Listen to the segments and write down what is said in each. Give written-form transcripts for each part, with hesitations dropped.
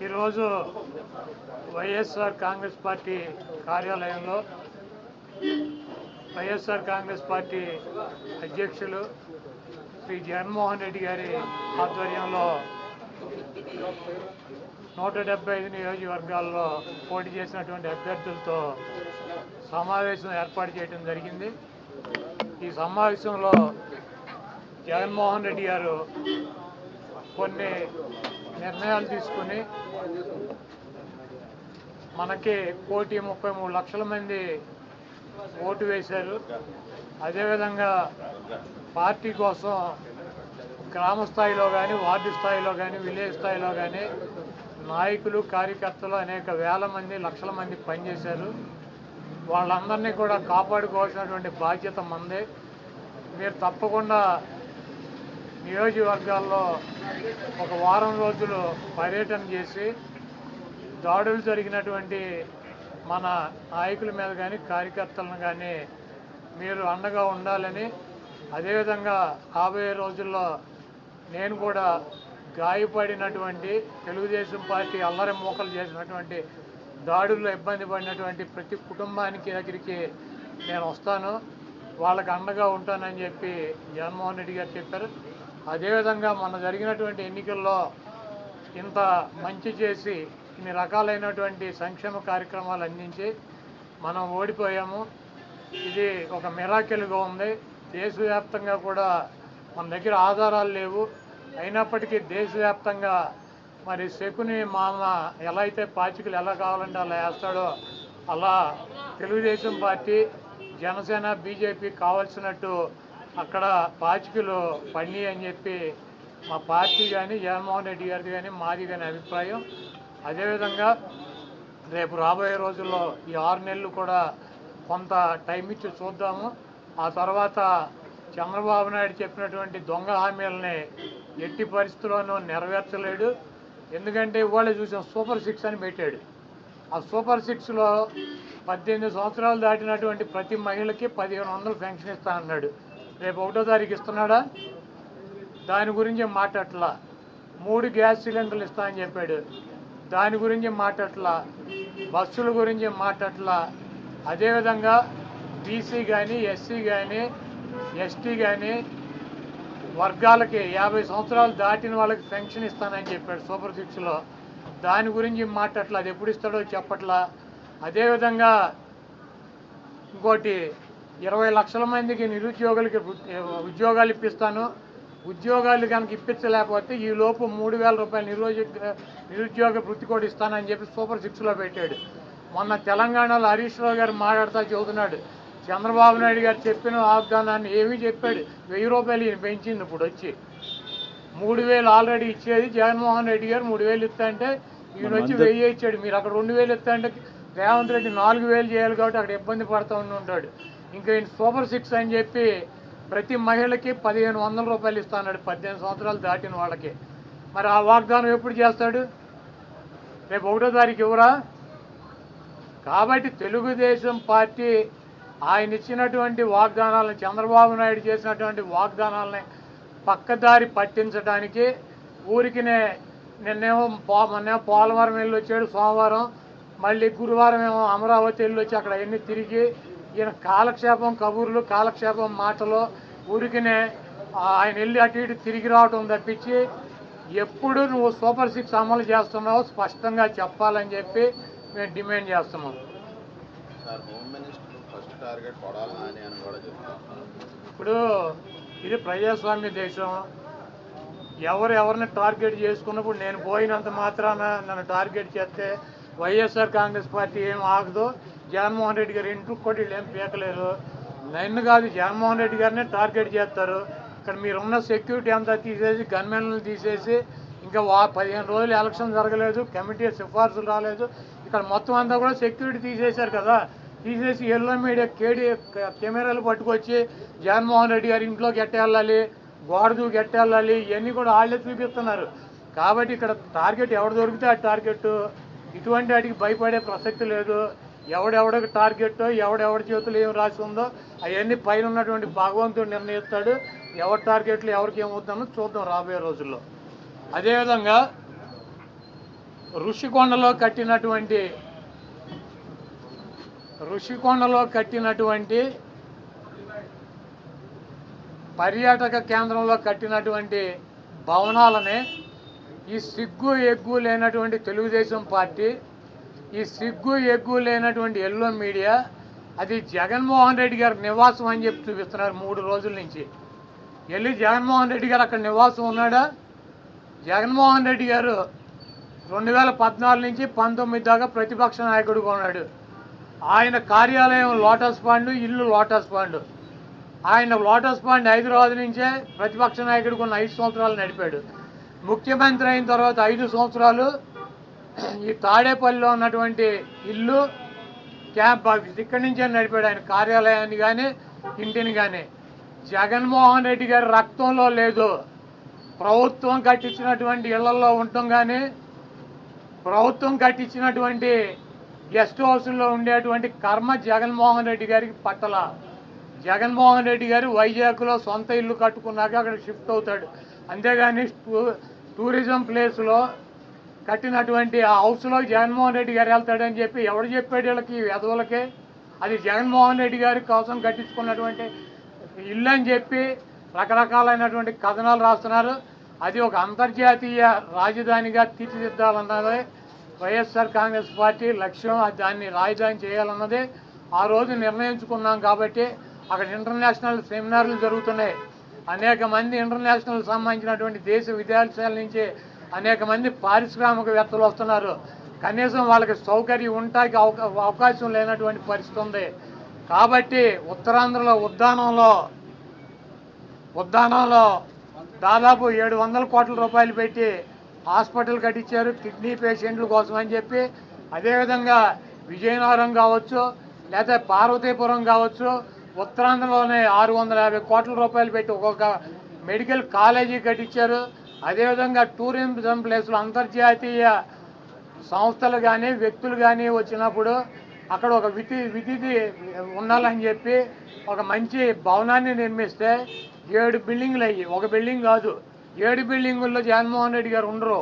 ఈరోజు వైఎస్ఆర్ కాంగ్రెస్ పార్టీ కార్యాలయంలో వైఎస్ఆర్ కాంగ్రెస్ పార్టీ అధ్యక్షులు శ్రీ జగన్మోహన్ రెడ్డి గారి ఆధ్వర్యంలో 175 నియోజకవర్గాల్లో పోటీ చేసినటువంటి అభ్యర్థులతో సమావేశం ఏర్పాటు చేయడం జరిగింది. ఈ సమావేశంలో జగన్మోహన్ రెడ్డి గారు కొన్ని నిర్ణయాలు తీసుకుని మనకి 1,33 లక్షల మంది ఓటు వేశారు. అదేవిధంగా పార్టీ కోసం గ్రామ స్థాయిలో కానీ, వార్డు స్థాయిలో కానీ, విలేజ్ స్థాయిలో కానీ నాయకులు, కార్యకర్తలు అనేక వేల మంది, లక్షల మంది పనిచేశారు. వాళ్ళందరినీ కూడా కాపాడుకోవాల్సినటువంటి బాధ్యత మందే. మీరు తప్పకుండా నియోజకవర్గాల్లో ఒక వారం రోజులు పర్యటన చేసి దాడులు జరిగినటువంటి మన నాయకుల మీద కానీ, కార్యకర్తలను కానీ మీరు అండగా ఉండాలని, అదేవిధంగా రాబోయే రోజుల్లో నేను కూడా గాయపడినటువంటి తెలుగుదేశం పార్టీ అల్లరి మూకలు చేసినటువంటి దాడుల్లో ఇబ్బంది పడినటువంటి ప్రతి కుటుంబానికి దగ్గరికి నేను వస్తాను, వాళ్ళకి అండగా ఉంటానని చెప్పి జగన్మోహన్ రెడ్డి గారు చెప్పారు. అదేవిధంగా మొన్న జరిగినటువంటి ఎన్నికల్లో ఇంత మంచి చేసి ఇన్ని రకాలైనటువంటి సంక్షేమ కార్యక్రమాలు అందించి మనం ఓడిపోయాము. ఇది ఒక మిరాకిల్గా ఉంది. దేశవ్యాప్తంగా కూడా మన దగ్గర ఆధారాలు లేవు, అయినప్పటికీ దేశవ్యాప్తంగా మరి శకుని మామ ఎలా అయితే పాచికలు ఎలా కావాలంటే అలా వేస్తాడో అలా తెలుగుదేశం పార్టీ, జనసేన, బీజేపీ కావాల్సినట్టు అక్కడ పాచికలు పడినాయి అని చెప్పి మా పార్టీ కానీ, జగన్మోహన్ రెడ్డి గారిది కానీ, మాది కానీ అభిప్రాయం. అదేవిధంగా రేపు రాబోయే రోజుల్లో ఈ 6 నెలలు కూడా కొంత టైం ఇచ్చి చూద్దాము. ఆ తర్వాత చంద్రబాబు నాయుడు చెప్పినటువంటి దొంగ హామీలని ఎట్టి పరిస్థితుల్లోనూ నెరవేర్చలేడు. ఎందుకంటే ఇవాళ చూసాం సూపర్ 6 అని పెట్టాడు. ఆ సూపర్ 6లో 18 సంవత్సరాలు దాటినటువంటి ప్రతి మహిళకి 1,500 పెన్షన్ ఇస్తా అన్నాడు. రేపు 1వ తారీఖు ఇస్తున్నాడా? దాని గురించి మాట్లాడట్లా. 3 గ్యాస్ సిలిండర్లు ఇస్తా అని చెప్పాడు, దాని గురించి మాట్లాడట్లా. బస్సుల గురించి మాట్లాడట్లా. అదేవిధంగా బీసీ కానీ, ఎస్సీ కానీ, ఎస్టీ కానీ వర్గాలకి 50 సంవత్సరాలు దాటిన వాళ్ళకి పెన్షన్ ఇస్తానని చెప్పాడు సూపర్ 6లో, దాని గురించి మాట్లాడట్లా. అది ఎప్పుడు ఇస్తాడో చెప్పట్లా. అదేవిధంగా ఇంకోటి 20 లక్షల మందికి నిరుద్యోగులకి ఉద్యోగాలు ఇప్పిస్తాను, ఉద్యోగాలు కనుక ఇప్పించలేకపోతే ఈ లోపు 3,000 రూపాయలు నిరుద్యోగ వృత్తి కూడా ఇస్తానని చెప్పి సూపర్ 6లో పెట్టాడు. మొన్న తెలంగాణలో హరీష్ రావు గారు మాట్లాడుతూ చెబుతున్నాడు, చంద్రబాబు నాయుడు గారు చెప్పిన వాగ్దానాన్ని ఏమీ చెప్పాడు. 1000 రూపాయలు ఈయన పెంచింది. ఇప్పుడు వచ్చి 3,000 ఆల్రెడీ ఇచ్చేది జగన్మోహన్ రెడ్డి గారు 3,000 ఇస్తా అంటే ఈయన వచ్చి 1000 ఇచ్చాడు. మీరు అక్కడ 2,000 ఇస్తా అంటే రేవంత్ రెడ్డి 4,000 చేయాలి కాబట్టి అక్కడ ఇబ్బంది పడుతూ ఉంటాడు. ఇంకా ఈయన సూపర్ 6 అని చెప్పి ప్రతి మహిళకి 1,500 రూపాయలు ఇస్తాడు 18 సంవత్సరాలు దాటిన వాళ్ళకి. మరి ఆ వాగ్దానం ఎప్పుడు చేస్తాడు? రేపు 1వ తారీఖు ఇవ్వరా? కాబట్టి తెలుగుదేశం పార్టీ ఆయన ఇచ్చినటువంటి వాగ్దానాలను, చంద్రబాబు నాయుడు చేసినటువంటి వాగ్దానాలని పక్కదారి పట్టించడానికి ఊరికినే నిన్నేమో పోలవరం వెళ్ళి వచ్చాడు సోమవారం, మళ్ళీ గురువారం ఏమో అమరావతి వెళ్ళి వచ్చి అక్కడ అన్నీ తిరిగి ఈయన కాలక్షేపం కబుర్లు, కాలక్షేపం మాటలు, ఊరికినే ఆయన వెళ్ళి అటు ఇటు తిరిగి రావటం తప్పించి ఎప్పుడు నువ్వు సూపర్ 6 అమలు చేస్తున్నావో స్పష్టంగా చెప్పాలని చెప్పి మేము డిమాండ్ చేస్తున్నాం. ఇప్పుడు ఇది ప్రజాస్వామ్య దేశం. ఎవరిని టార్గెట్ చేసుకున్నప్పుడు నేను పోయినంత మాత్రాన నన్ను టార్గెట్ చేస్తే వైఎస్ఆర్ కాంగ్రెస్ పార్టీ ఏం ఆగదు. జగన్మోహన్ రెడ్డి గారు ఇంటికి కూడా వీళ్ళు ఏం పీకలేరు. నన్ను కాదు, జగన్మోహన్ రెడ్డి గారిని టార్గెట్ చేస్తారు. ఇక్కడ మీరున్న సెక్యూరిటీ అంతా తీసేసి, గన్మెన్లను తీసేసి, ఇంకా 15 రోజులు ఎలక్షన్ జరగలేదు, కమిటీ సిఫార్సులు రాలేదు, ఇక్కడ మొత్తం అంతా కూడా సెక్యూరిటీ తీసేశారు కదా. తీసేసి ఎల్లో మీడియా కెమెరాలు పట్టుకొచ్చి జగన్మోహన్ రెడ్డి గారి ఇంట్లోకి ఎట్టేళ్ళాలి, గోడ దూకి ఎట్టేళ్ళాలి, ఇవన్నీ కూడా వాళ్ళే చూపిస్తున్నారు. కాబట్టి ఇక్కడ టార్గెట్ ఎవరు దొరికితే ఆ టార్గెట్. ఇటువంటి వాటికి భయపడే ప్రసక్తి లేదు. ఎవడెవడికి టార్గెట్, ఎవడెవడి చేతులు ఏం రాసి ఉందో అవన్నీ పైన ఉన్నటువంటి భగవంతుడు నిర్ణయిస్తాడు. ఎవరి టార్గెట్లు ఎవరికి ఏమవుతుందో చూద్దాం రాబోయే రోజుల్లో. అదేవిధంగా ఋషికొండలో కట్టినటువంటి పర్యాటక కేంద్రంలో కట్టినటువంటి భవనాలనే ఈ సిగ్గు ఎగ్గు లేనటువంటి తెలుగుదేశం పార్టీ, ఈ సిగ్గు ఎగ్గు లేనటువంటి ఎల్లో మీడియా అది జగన్మోహన్ రెడ్డి గారి నివాసం అని చెప్పి చూపిస్తున్నారు 3 రోజుల నుంచి. వెళ్ళి జగన్మోహన్ రెడ్డి గారు అక్కడ నివాసం ఉన్నాడా? జగన్మోహన్ రెడ్డి గారు 2014 నుంచి 19 దాకా ప్రతిపక్ష నాయకుడిగా ఉన్నాడు. ఆయన కార్యాలయం లోటస్ పాండ్, ఇల్లు లోటస్ పాండ్. ఆయన లోటస్ పాండ్ హైదరాబాద్ నుంచే ప్రతిపక్ష నాయకుడికి ఉన్న 5 సంవత్సరాలు నడిపాడు. ముఖ్యమంత్రి అయిన తర్వాత 5 సంవత్సరాలు ఈ తాడేపల్లిలో ఉన్నటువంటి ఇల్లు క్యాంప్ ఆఫీస్ ఇక్కడి నుంచే నడిపాడు ఆయన కార్యాలయాన్ని కానీ ఇంటిని కానీ. జగన్మోహన్ రెడ్డి గారి రక్తంలో లేదు. ప్రభుత్వం కట్టించినటువంటి ఇళ్లలో ఉండటం కానీ, ప్రభుత్వం కట్టించినటువంటి గెస్ట్ హౌస్లో ఉండేటువంటి కర్మ జగన్మోహన్ రెడ్డి గారికి పట్టల. జగన్మోహన్ రెడ్డి గారు వైజాగ్లో సొంత ఇల్లు కట్టుకున్నాక అక్కడ షిఫ్ట్ అవుతాడు. అంతేగాని టూరిజం ప్లేస్లో కట్టినటువంటి ఆ హౌస్లో జగన్మోహన్ రెడ్డి గారు వెళ్తాడని చెప్పి ఎవడు చెప్పాడు వీళ్ళకి, వెధవులకే? అది జగన్మోహన్ రెడ్డి గారి కోసం కట్టించుకున్నటువంటి ఇల్లు అని చెప్పి రకరకాలైనటువంటి కథనాలు రాస్తున్నారు. అది ఒక అంతర్జాతీయ రాజధానిగా తీర్చిదిద్దాలన్నదే వైఎస్ఆర్ కాంగ్రెస్ పార్టీ లక్ష్యం. దాన్ని రాజధాని చేయాలన్నదే ఆ రోజు నిర్ణయించుకున్నాం. కాబట్టి అక్కడ ఇంటర్నేషనల్ సెమినార్లు జరుగుతున్నాయి. అనేక మంది ఇంటర్నేషనల్ సంబంధించినటువంటి దేశ విదేశాల నుంచి అనేక మంది పారిశ్రామికవేత్తలు వస్తున్నారు. కనీసం వాళ్ళకి సౌకర్యం ఉండటానికి అవకాశం లేనటువంటి పరిస్థితి ఉంది. కాబట్టి ఉత్తరాంధ్రలో ఉద్దానంలో దాదాపు 700 కోట్ల రూపాయలు పెట్టి హాస్పిటల్ కట్టించారు కిడ్నీ పేషెంట్ల కోసం అని చెప్పి. అదేవిధంగా విజయనగరం కావచ్చు, లేదా పార్వతీపురం కావచ్చు, ఉత్తరాంధ్రలోనే 650 కోట్ల రూపాయలు పెట్టి ఒక్కొక్క మెడికల్ కాలేజీ కట్టించారు. అదేవిధంగా టూరిజం ప్లేస్లో అంతర్జాతీయ సంస్థలు కానీ వ్యక్తులు కానీ వచ్చినప్పుడు అక్కడ ఒక విధి ఉండాలని చెప్పి ఒక మంచి భవనాన్ని నిర్మిస్తే 7 బిల్డింగులు అయ్యి, ఒక బిల్డింగ్ కాదు 7 బిల్డింగుల్లో జగన్మోహన్ రెడ్డి గారు ఉండరు.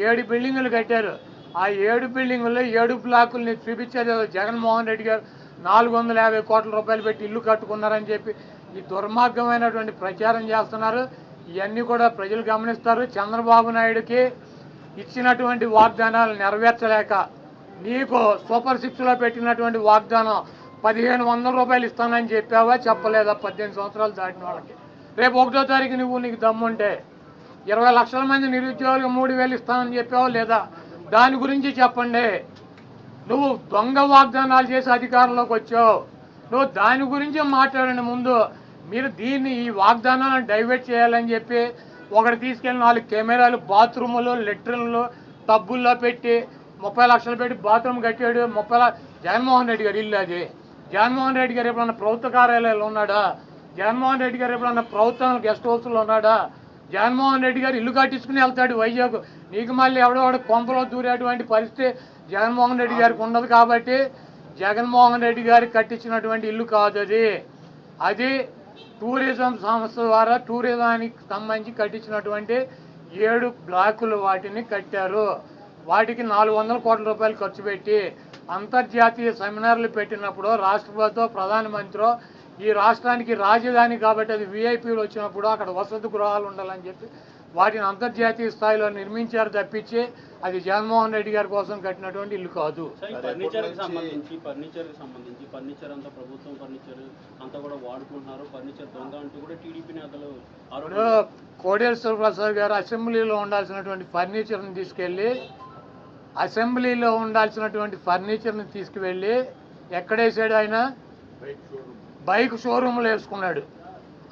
7 బిల్డింగులు కట్టారు. ఆ 7 బిల్డింగుల్లో 7 బ్లాకుల్ని చూపించేది జగన్మోహన్ రెడ్డి గారు 450 కోట్ల రూపాయలు పెట్టి ఇల్లు కట్టుకున్నారని చెప్పి ఈ దుర్మార్గమైనటువంటి ప్రచారం చేస్తున్నారు. ఇవన్నీ కూడా ప్రజలు గమనిస్తారు. చంద్రబాబు నాయుడుకి ఇచ్చినటువంటి వాగ్దానాలు నెరవేర్చలేక నీకు సూపర్ 6లో పెట్టినటువంటి వాగ్దానం 1500 రూపాయలు ఇస్తానని చెప్పావా, చెప్పలేదా? 18 సంవత్సరాలు దాటిన వాళ్ళకి రేపు 1వ తారీఖు నీకు దమ్ముంటే 20 లక్షల మంది నిరుద్యోగులకు 3000 ఇస్తానని చెప్పావా లేదా? దాని గురించి చెప్పండి. నువ్వు దొంగ వాగ్దానాలు చేసి అధికారంలోకి వచ్చావు. నువ్వు దాని గురించి మాట్లాడండి. ముందు మీరు ఈ వాగ్దానాలను డైవర్ట్ చేయాలని చెప్పి ఒకటి తీసుకెళ్ళి 4 కెమెరాలు బాత్రూములు లెట్రిన్లు టబ్బుల్లో పెట్టి 30 లక్షలు పెట్టి బాత్రూమ్ కట్టాడు. జగన్మోహన్ రెడ్డి గారు ఇల్లు అది. జగన్మోహన్ రెడ్డి గారు ఎప్పుడన్నా ప్రభుత్వ కార్యాలయాలు ఉన్నాడా? జగన్మోహన్ రెడ్డి గారు ఎప్పుడన్నా ప్రభుత్వం గెస్ట్ హౌస్లో ఉన్నాడా? జగన్మోహన్ రెడ్డి గారు ఇల్లు కట్టించుకుని వెళ్తాడు వైజాగ్. నీకు మళ్ళీ ఎవడో కొంపలో దూరేటువంటి పరిస్థితి జగన్మోహన్ రెడ్డి గారికి ఉండదు. కాబట్టి జగన్మోహన్ రెడ్డి గారికి కట్టించినటువంటి ఇల్లు కాదు అది టూరిజం సంస్థ ద్వారా టూరిజానికి సంబంధించి కట్టించినటువంటి 7 బ్లాకులు వాటిని కట్టారు. వాటికి 400 కోట్ల రూపాయలు ఖర్చు పెట్టి అంతర్జాతీయ సెమినార్లు పెట్టినప్పుడు రాష్ట్రపతితో ప్రధానమంత్రి ఈ రాష్ట్రానికి రాజధాని కాబట్టి అది విఐపీలు వచ్చినప్పుడు అక్కడ వసతి గృహాలు ఉండాలని చెప్పి వాటిని అంతర్జాతీయ స్థాయిలో నిర్మించారు తప్పించి అది జగన్మోహన్ రెడ్డి గారి కోసం కట్టినటువంటి ఇల్లు కాదు. ఫర్నిచర్ అంతా ప్రభుత్వం ఫర్నిచర్ అంతా కూడా వాడుకుంటున్నారు. ఫర్నిచర్ దొంగ అంటూ కూడా టీడీపీ నేతలు కోడేశ్వర ప్రసాద్ గారు అసెంబ్లీలో ఉండాల్సినటువంటి ఫర్నిచర్ని తీసుకువెళ్ళి ఎక్కడేసాడు? ఆయన బైక్ షోరూంలో వేసుకున్నాడు.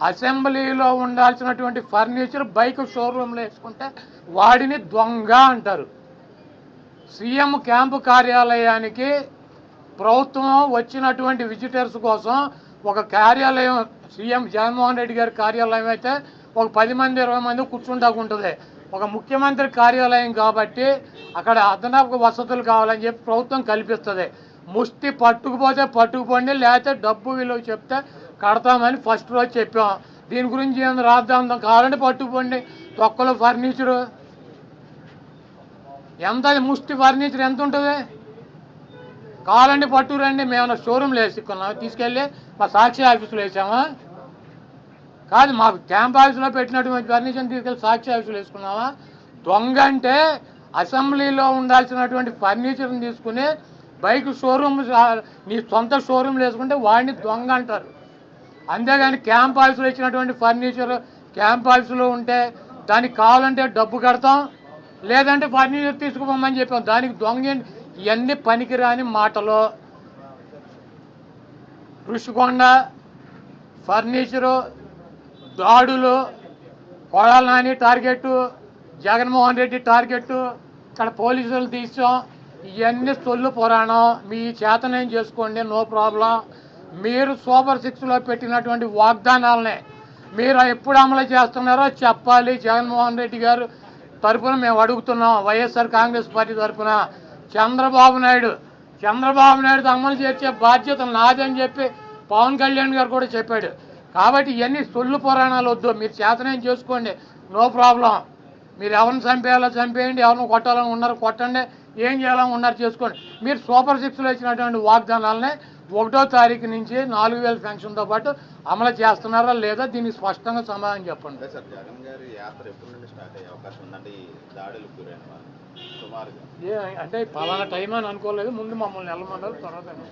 అసెంబ్లీలో ఉండాల్సినటువంటి ఫర్నిచర్ బైక్ షోరూంలో వేసుకుంటే వాడిని దొంగ అంటారు. సీఎం క్యాంపు కార్యాలయానికి ప్రభుత్వం వచ్చినటువంటి విజిటర్స్ కోసం ఒక కార్యాలయం సీఎం జగన్మోహన్ రెడ్డి గారి కార్యాలయం అయితే ఒక 10 మంది 20 మంది కూర్చుంటాకుంటుంది. ఒక ముఖ్యమంత్రి కార్యాలయం కాబట్టి అక్కడ అదనపు వసతులు కావాలని చెప్పి ప్రభుత్వం కల్పిస్తుంది. ముష్టి పట్టుకుపోతే పట్టుకుపోండి, లేకపోతే డబ్బు విలువ చెప్తే కడతామని ఫస్ట్ రోజు చెప్పాం. దీని గురించి ఏమైనా రాద్దాం కావాలంటే పట్టుకుపోండి. తొక్కలో ఫర్నిచరు ఎంత ముష్టి ఫర్నిచర్ ఎంత ఉంటుంది? కావాలండి పట్టురండి, మేము షోరూమ్లో వేసుకున్నాం, తీసుకెళ్ళి మా సాక్షి ఆఫీసులో వేసామా? కాదు, మాకు క్యాంప్ ఆఫీసులో పెట్టినటువంటి ఫర్నిచర్ని తీసుకెళ్ళి సాక్షి ఆఫీసులో వేసుకున్నామా? దొంగ అంటే అసెంబ్లీలో ఉండాల్సినటువంటి ఫర్నిచర్ని తీసుకుని బైక్ షోరూమ్, నీ సొంత షోరూమ్లో వేసుకుంటే వాడిని దొంగ అంటారు. అంతేగాని క్యాంప్ ఆఫీసులో ఇచ్చినటువంటి ఫర్నిచర్ క్యాంప్ ఆఫీసులో ఉంటే దానికి కావాలంటే డబ్బు కడతాం, లేదంటే ఫర్నిచర్ తీసుకుపోమని చెప్పాం. దానికి దొంగ ఇవన్నీ పనికిరాని మాటలు. ఋషికొండ ఫర్నిచరు, దాడులు, కొడాల నాని టార్గెట్, జగన్మోహన్ రెడ్డి టార్గెట్, ఇక్కడ పోలీసులు తీసాం, ఇవన్నీ సొల్లు పురాణం. మీ చేతనేం చేసుకోండి, నో ప్రాబ్లం. మీరు సూపర్ 6లో పెట్టినటువంటి వాగ్దానాలనే మీరు ఎప్పుడు అమలు చేస్తున్నారో చెప్పాలి. జగన్మోహన్ రెడ్డి గారు తరఫున మేము అడుగుతున్నాం, వైఎస్ఆర్ కాంగ్రెస్ పార్టీ తరఫున. చంద్రబాబు నాయుడు అమలు చేసే బాధ్యత నాదని చెప్పి పవన్ కళ్యాణ్ గారు కూడా చెప్పాడు. కాబట్టి ఇవన్నీ సొల్లు పురాణాలు వద్దు, మీరు చేతనేం చేసుకోండి, నో ప్రాబ్లం. మీరు ఎవరిని చంపేయాలో చంపేయండి, ఎవరిని కొట్టాలని ఉన్నారు కొట్టండి, ఏం చేయాలని ఉన్నారు చేసుకోండి. మీరు సూపర్ 6లో ఇచ్చినటువంటి వాగ్దానాలనే 1వ తారీఖు నుంచి 4000 పెన్షన్తో పాటు అమలు చేస్తున్నారా లేదా, దీనికి స్పష్టంగా సమాధానం చెప్పండి. సార్, జగన్ గారి యాత్ర ఎప్పటి నుండి స్టార్ట్ అయ్యే అవకాశం ఉందండి? దాడులకు గురైన వాళ్ళు సుమారుగా అంటే పలానా టైం అని అనుకోలేదు, ముందు మమ్మల్ని వెళ్ళమన్నారు, తర్వాత